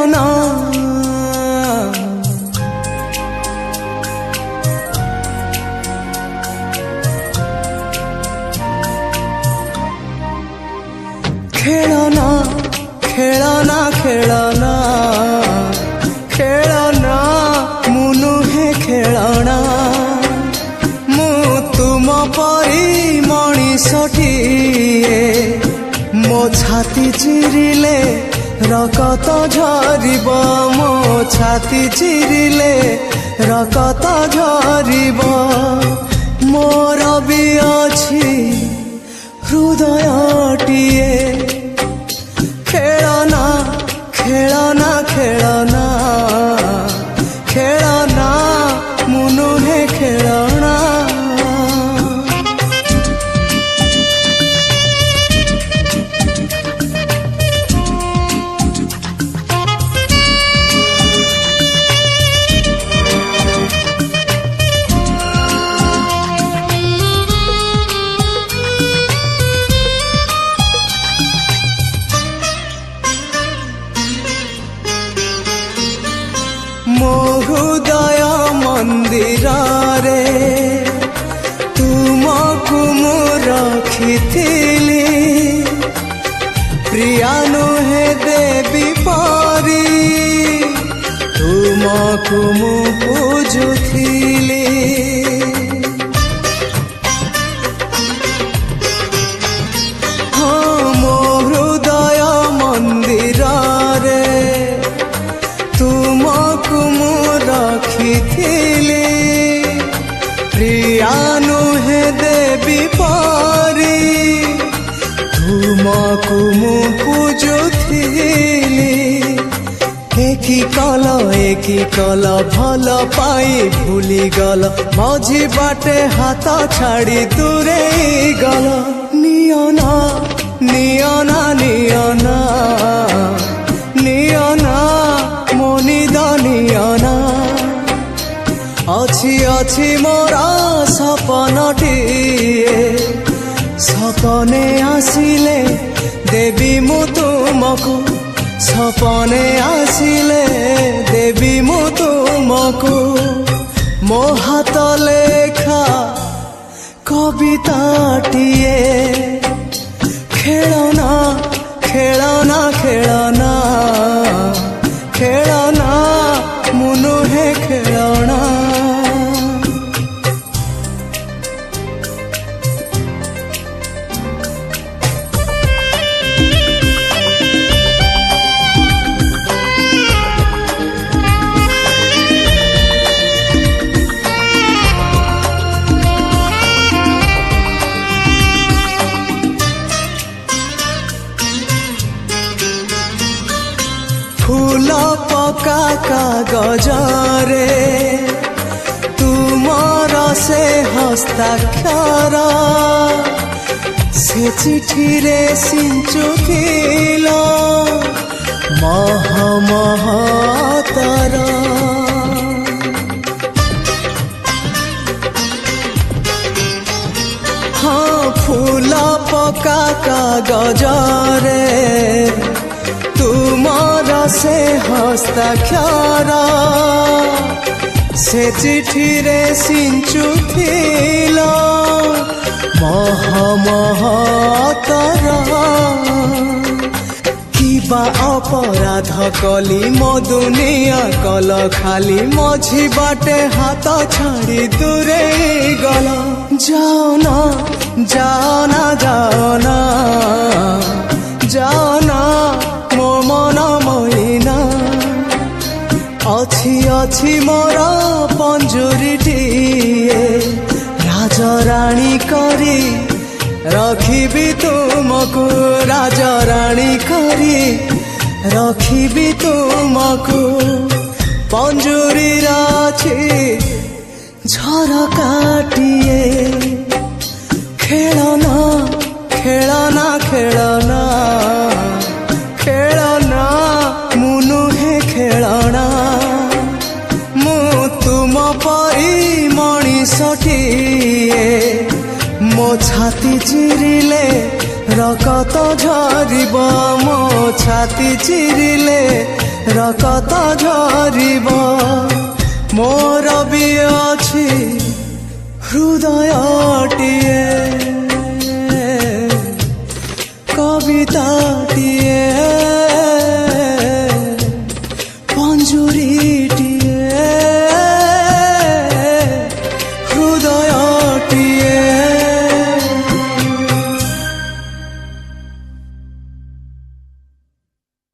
ଖେଳନା ଖେଳନା ଖେଳନା ଖେଳନା ଖେଳନା ମୁଁ ନୁହେଁ ଖେଳଣା ମୁଁ ତୁମ ପରି ମଣିଷଟିଏ ମୋ ଛାତି ଚିରିଲେ ରକତ ଝରିବ ମୋ ଛାତି ଚିରିଲେ ରକତ ଝରିବ ମୋର ବି ଅଛି ହୃଦୟଟିଏ ଖେଳନା ଖେଳନା ଖେଳନା ଖେଳନା ମୁଁ ନୁହେଁ ଖେଳଣା ମୋ ହୃଦୟ ମନ୍ଦିରରେ ତୁମକୁ ମୁଁ ରଖିଥିଲି ପ୍ରିୟା ନୁହେଁ ଦେବୀ ପରି ତୁମକୁ ମୁଁ ପୂଜୁଥିଲି ହଁ ମୋ ହୃଦୟ ମନ୍ଦିରରେ ତୁମକୁ ମୁଁ ରଖିଥିଲି ପ୍ରିୟା ନୁହେଁ ଦେବୀ ପରି ତୁମକୁ ମୁଁ ପୂଜୁଥିଲି ଏକି କଲ ଭଲ ପାଇ ଭୁଲିଗଲ ମଝି ବାଟେ ହାତ ଛାଡ଼ି ଦୂରେଇ ଗଲ ନିଅନା ନିଅନା ନିଅନା ନିଅନା ମୋ ନିଦ ନିଅନା ଅଛି ଅଛି ମୋର ସପନଟିଏ ସପନେ ଆସିଲେ ଦେବି ମୁଁ ତୁମକୁ ସପନେ ଆସିଲେ ଦେବି ମୁଁ ତୁମକୁ ମୋ ହାତ ଲେଖା କବିତାଟିଏ ଖେଳନା ଖେଳନା ଖେଳନା ଖେଳନା ମୁଁ ନୁହେଁ ଖେଳଣା ଫୁଲ ପକା କାଗଜରେ ତୁମର ସେ ହସ୍ତାକ୍ଷର ସେ ଚିଠିରେ ସିଞ୍ଚୁଥିଲ ମହ ମହତର ହଁ ଫୁଲ ପକା କାଗଜରେ ତୁମର ସେ ହସ୍ତାକ୍ଷର ସେ ଚିଠିରେ ସିଞ୍ଚୁଥିଲ ମହ ମହତର କିବା ଅପରାଧ କଲି ମୋ ଦୁନିଆ କଲ ଖାଲି ମଝି ବାଟେ ହାତ ଛାଡ଼ି ଦୂରେଇ ଗଲ ଯାଅନା ଯାଅନା ଯାଅନା ଯାଅନା ମୋ ମନ ମଇନା ଅଛି ଅଛି ମୋର ପଞ୍ଜୁରୀଟିଏ ରାଜରାଣୀ କରି ରଖିବି ତୁମକୁ ରାଜରାଣୀ କରି ରଖିବି ତୁମକୁ ପଞ୍ଜୁରୀର ଅଛି ଝରକାଟିଏ ଖେଳନା ଖେଳନା ଖେଳନା ଖେଳନା ମୁଁ ନୁହେଁ ଖେଳଣା ମୁଁ ତୁମ ପରି ମଣିଷଟିଏ ମୋ ଛାତି ଚିରିଲେ ରକତ ଝରିବ ମୋ ଛାତି ଚିରିଲେ ରକତ ଝରିବ ମୋର ବି ଅଛି ହୃଦୟଟିଏ କବିତାଟିଏ